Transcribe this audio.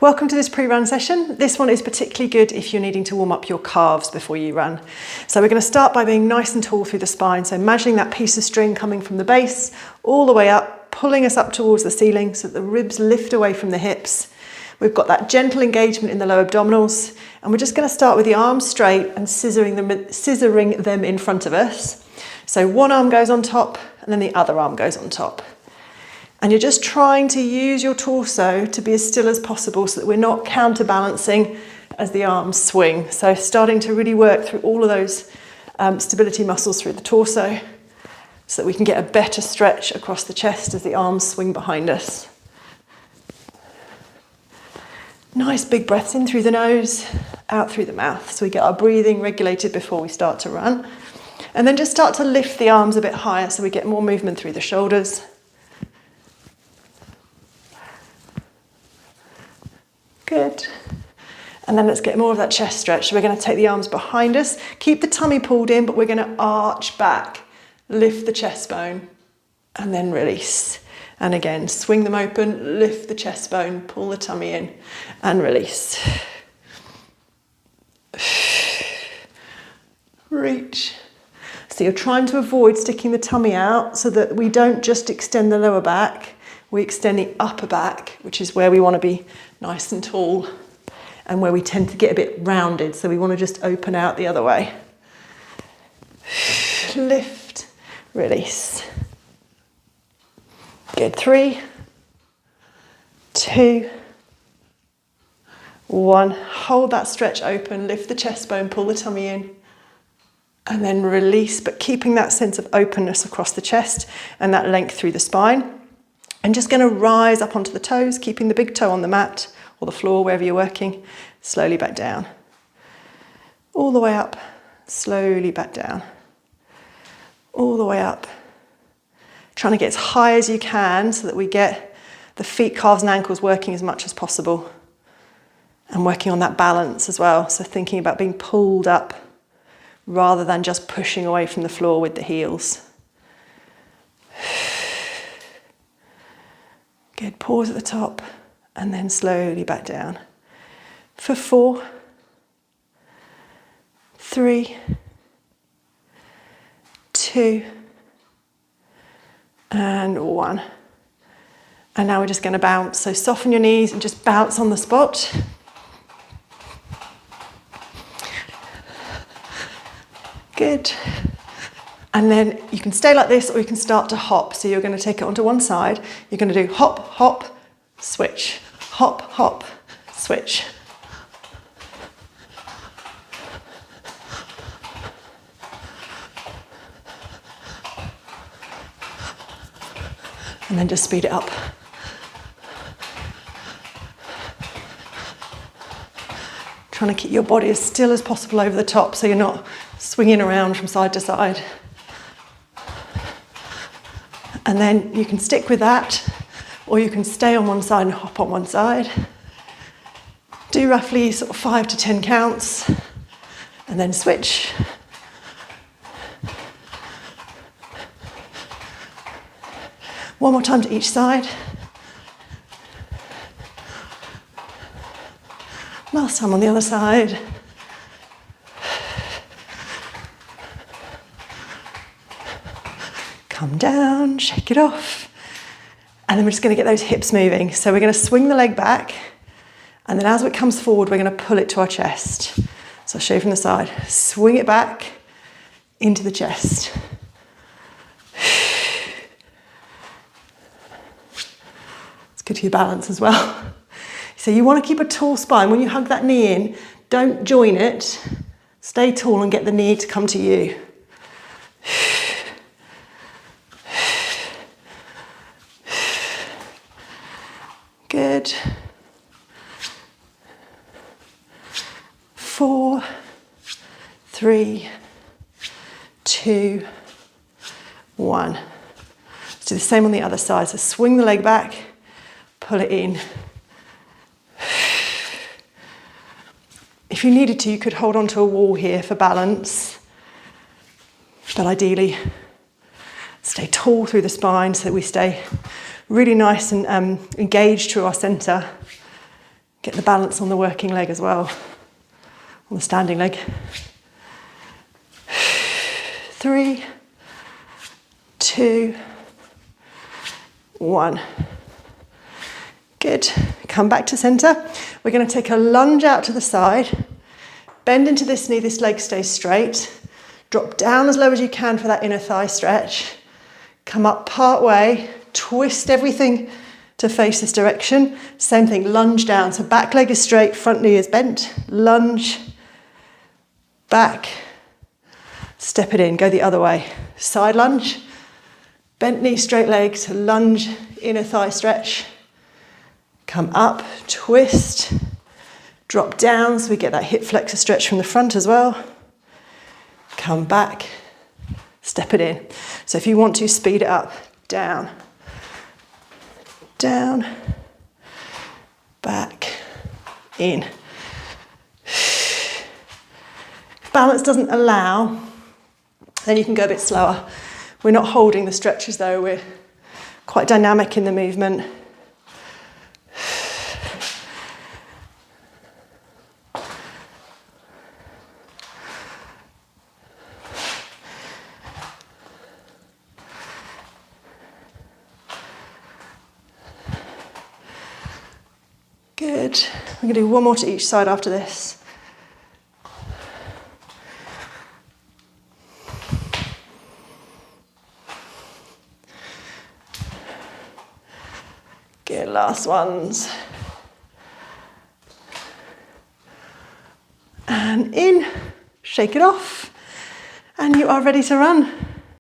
Welcome to this pre-run session. This one is particularly good if you're needing to warm up your calves before you run. So we're going to start by being nice and tall through the spine. So imagining that piece of string coming from the base all the way up, pulling us up towards the ceiling so that the ribs lift away from the hips. We've got that gentle engagement in the lower abdominals, and we're just going to start with the arms straight and scissoring them in front of us. So one arm goes on top and then the other arm goes on top. And you're just trying to use your torso to be as still as possible so that we're not counterbalancing as the arms swing. So starting to really work through all of those stability muscles through the torso so that we can get a better stretch across the chest as the arms swing behind us. Nice big breaths in through the nose, out through the mouth. So we get our breathing regulated before we start to run. And then just start to lift the arms a bit higher so we get more movement through the shoulders. Good. And then let's get more of that chest stretch. So we're going to take the arms behind us, keep the tummy pulled in, but we're going to arch back, lift the chest bone, and then release. And again, swing them open, lift the chest bone, pull the tummy in, and release. Reach. So you're trying to avoid sticking the tummy out so that we don't just extend the lower back, we extend the upper back, which is where we want to be nice and tall and where we tend to get a bit rounded. So we want to just open out the other way. Lift, release. Good. 3, 2, 1. Hold that stretch open, lift the chest bone, pull the tummy in, and then release, but keeping that sense of openness across the chest and that length through the spine. I'm just going to rise up onto the toes, keeping the big toe on the mat or the floor, wherever you're working, slowly back down. All the way up, slowly back down. All the way up. Trying to get as high as you can so that we get the feet, calves and ankles working as much as possible. And working on that balance as well. So thinking about being pulled up rather than just pushing away from the floor with the heels. Good. Pause at the top and then slowly back down. For 4, 3, 2, and 1. And now we're just going to bounce. So soften your knees and just bounce on the spot. Good. And then you can stay like this or you can start to hop. So you're going to take it onto one side. You're going to do hop, hop, switch. Hop, hop, switch. And then just speed it up. Trying to keep your body as still as possible over the top so you're not swinging around from side to side. And then you can stick with that, or you can stay on one side and hop on one side. Do roughly sort of 5 to 10 counts, and then switch. One more time to each side. Last time on the other side. Come down, shake it off. And then we're just going to get those hips moving. So we're going to swing the leg back. And then as it comes forward, we're going to pull it to our chest. So I'll show you from the side. Swing it back into the chest. It's good for your balance as well. So you want to keep a tall spine. When you hug that knee in, don't join it. Stay tall and get the knee to come to you. Good. 4, 3, 2, 1. Let's do the same on the other side. So swing the leg back, pull it in. If you needed to, you could hold onto a wall here for balance. But ideally, stay tall through the spine so that we stay really nice and engaged through our centre. Get the balance on the working leg as well, on the standing leg. 3, 2, 1. Good. Come back to center. We're going to take a lunge out to the side. Bend into this knee, this leg stays straight. Drop down as low as you can for that inner thigh stretch. Come up part way, twist everything to face this direction. Same thing, lunge down. So back leg is straight, front knee is bent. Lunge, back, step it in, go the other way. Side lunge, bent knee, straight leg to lunge, inner thigh stretch. Come up, twist, drop down so we get that hip flexor stretch from the front as well. Come back, step it in. So if you want to speed it up, down, down, back, in. If balance doesn't allow, then you can go a bit slower. We're not holding the stretches though, we're quite dynamic in the movement. Good. We're going to do one more to each side after this. Good, last ones. And in, shake it off, and you are ready to run.